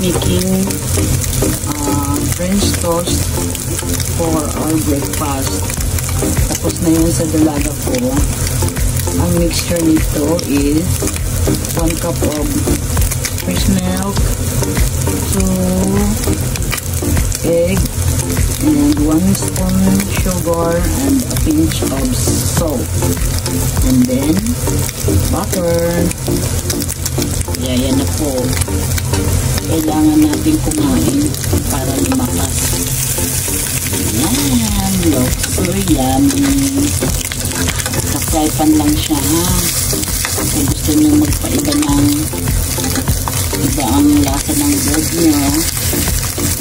making French toast for our breakfast. Tapos na yun sa dalaga ko. Ang mixture nito is 1 cup of fresh milk, 2 egg, and 1 spoon sugar, and a pinch of salt. And then, butter. Yan na po. Kailangan natin kumain para lumakas. Yan. Looks so yummy. Sa fry pan lang siya, ha. Kung gusto nyo magpaiba ng iba ang lasa ng bread nyo.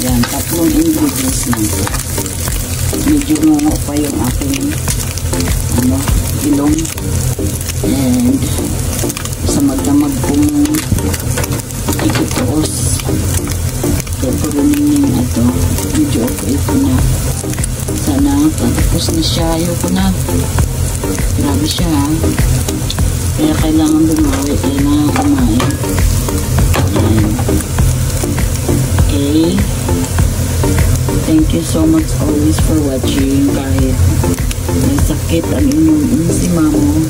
Yan. 3 ingredients lang po. Medyo ngungo pa yung aking ilong. And sa magdamag kong ikituos. So, purunin yung ito. Medyo okay ko na. Sana, patapos na siya. Ayoko na. Grabe siya, ha. Kaya kailangan bumawi. Kailangan kumain. Ayan. Okay. Thank you so much always for watching. Kahit may sakit ang inyong enzima mo,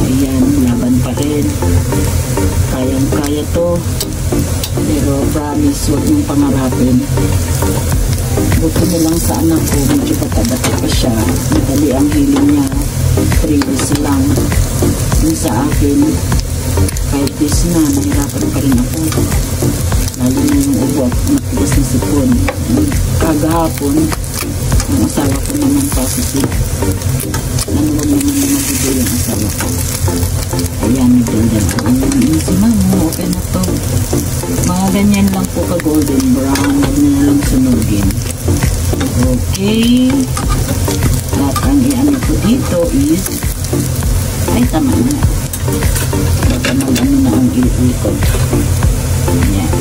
ayan, laban pa rin. Kayang-kaya to. Pero promise, huwag mong pangarapin. Buti na lang sa anak ko, medyo bata-bata pa siya. Madali ang healing niya. 3 days lang. Yung sa akin, 5 days na, nahirapan pa rin ako. Lalo na yung ugot, matigas na sipon. Kagahapon, ang asawa ko naman positive. Nanuwag naman na magbibigay yung asawa ko. Ayan, nagdanda na. Ang enzima mo, okay na to. Mga ganyan lang po ka golden brown. Huwag na lang sunugin. Okay. At ang iano ko dito is, ay tama na. Baka mag-ano na ang ikot. Ayan.